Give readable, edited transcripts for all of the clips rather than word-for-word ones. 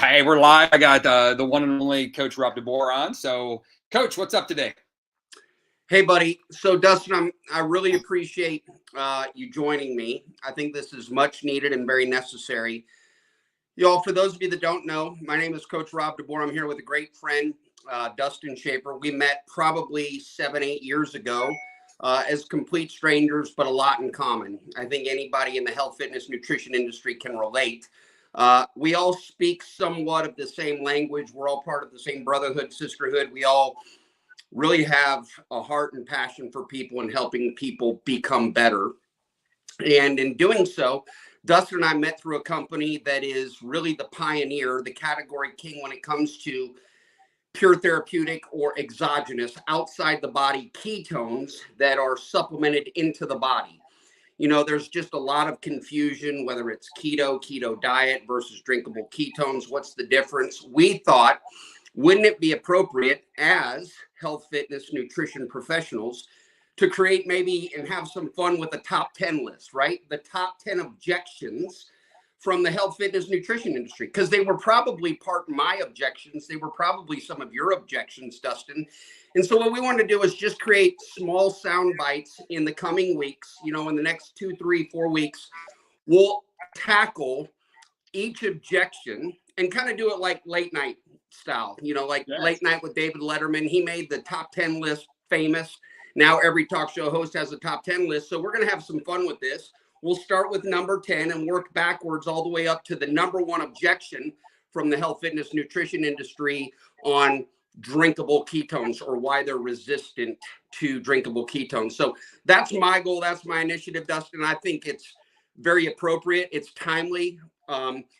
Hey, we're live. I got the one and only Coach Rob DeBoer on. So, Coach, what's up today? Hey, buddy. So, Dustin, I really appreciate you joining me. I think this is much needed and very necessary. Y'all, for those of you that don't know, my name is Coach Rob DeBoer. I'm here with a great friend, Dustin Shaper. We met probably 7-8 years ago as complete strangers, but a lot in common. I think anybody in the health, fitness, nutrition industry can relate. We all speak somewhat of the same language. We're all part of the same brotherhood, sisterhood. We all really have a heart and passion for people and helping people become better. And in doing so, Dustin and I met through a company that is really the pioneer, the category king when it comes to pure therapeutic or exogenous outside the body ketones that are supplemented into the body. You know, there's just a lot of confusion, whether it's keto diet versus drinkable ketones. What's the difference? We thought, wouldn't it be appropriate as health, fitness, nutrition professionals to create maybe and have some fun with the top 10 list, right? The top 10 objections from the health, fitness, nutrition industry, because they were probably part of my objections. They were probably some of your objections, Dustin. And so what we wanted to do is just create small sound bites in the coming weeks. You know, in the next 2, 3, 4 weeks, we'll tackle each objection and kind of do it like late night style, you know, like Late Night with David Letterman. He made the top 10 list famous. Now every talk show host has a top 10 list. So we're going to have some fun with this. We'll start with number 10 and work backwards all the way up to the number one objection from the health, fitness, nutrition industry on drinkable ketones or why they're resistant to drinkable ketones. So that's my goal. That's my initiative, Dustin. I think it's very appropriate. It's timely.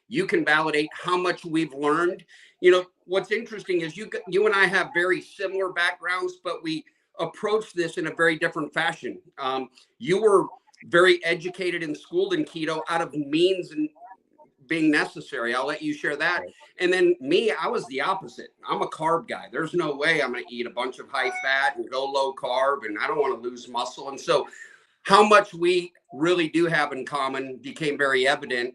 You can validate how much we've learned. You know, what's interesting is you and I have very similar backgrounds, but we approach this in a very different fashion. You were very educated and schooled in keto out of means and being necessary. I'll let you share that. And then me, I was the opposite. I'm a carb guy. There's no way I'm going to eat a bunch of high fat and go low carb, and I don't want to lose muscle. And so how much we really do have in common became very evident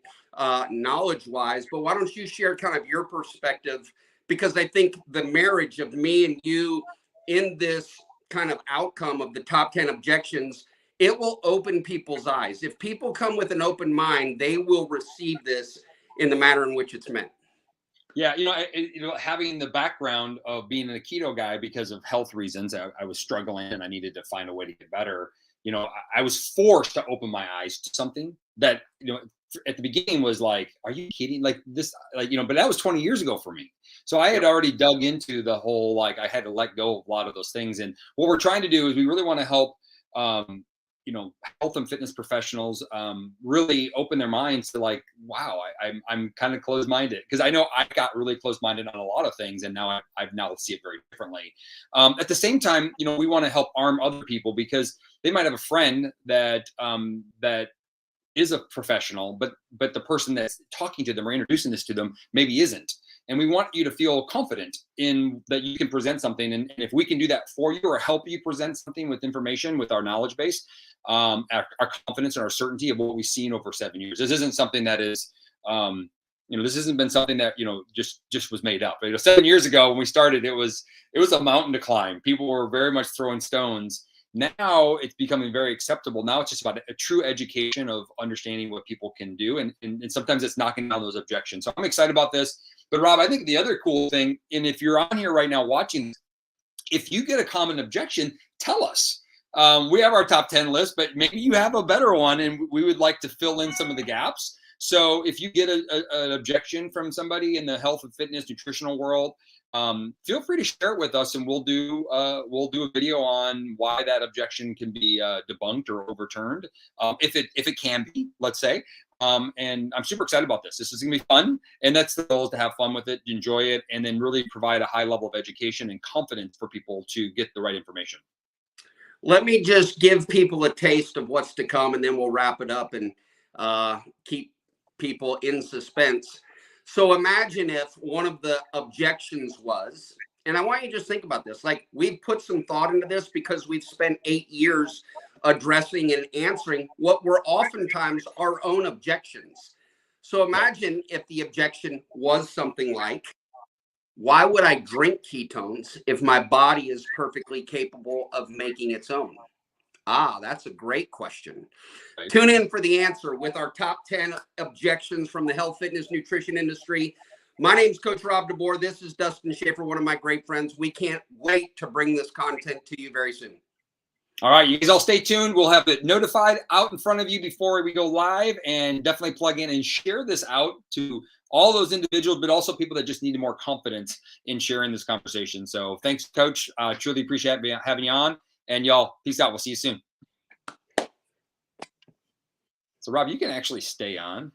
knowledge-wise. But why don't you share kind of your perspective? Because I think the marriage of me and you in this kind of outcome of the top 10 objections, it will open people's eyes. If people come with an open mind, they will receive this in the manner in which it's meant. Yeah, having the background of being a keto guy because of health reasons, I was struggling and I needed to find a way to get better. You know, I was forced to open my eyes to something that, you know, at the beginning was like, are you kidding? Like this, like, you know, but that was 20 years ago for me. So I had already dug into the whole, like, I had to let go of a lot of those things. And what we're trying to do is we really want to help, health and fitness professionals really open their minds to like, wow, I'm kind of closed-minded, because I know I got really closed-minded on a lot of things, and now I now see it very differently. At the same time, you know, we want to help arm other people because they might have a friend that that is a professional, but the person that's talking to them or introducing this to them maybe isn't. And we want you to feel confident in that you can present something. And if we can do that for you or help you present something with information, with our knowledge base, our confidence and our certainty of what we've seen over 7 years. This isn't something that is, this hasn't been something that, just was made up. 7 years ago when we started, it was a mountain to climb. People were very much throwing stones. Now it's becoming very acceptable. Now it's just about a true education of understanding what people can do. And sometimes it's knocking down those objections. So I'm excited about this. But Rob, I think the other cool thing, and if you're on here right now watching, if you get a common objection, tell us. We have our top 10 list, but maybe you have a better one and we would like to fill in some of the gaps. So if you get an objection from somebody in the health and fitness nutritional world, feel free to share it with us, and we'll do a video on why that objection can be debunked or overturned, if it can be, let's say. And I'm super excited about this. This is gonna be fun, and that's the goal, is to have fun with it, enjoy it, and then really provide a high level of education and confidence for people to get the right information. Let me just give people a taste of what's to come, and then we'll wrap it up and keep people in suspense. So imagine if one of the objections was, and I want you to just think about this, like, we've put some thought into this because we've spent 8 years addressing and answering what were oftentimes our own objections. So imagine if the objection was something like, why would I drink ketones if my body is perfectly capable of making its own? Ah, that's a great question. Right. Tune in for the answer with our top 10 objections from the health, fitness, nutrition industry. My name's Coach Rob DeBoer. This is Dustin Schaefer, one of my great friends. We can't wait to bring this content to you very soon. All right, you guys all stay tuned. We'll have it notified out in front of you before we go live, and definitely plug in and share this out to all those individuals, but also people that just need more confidence in sharing this conversation. So thanks, Coach. Truly appreciate having you on. And y'all, peace out. We'll see you soon. So Rob, you can actually stay on.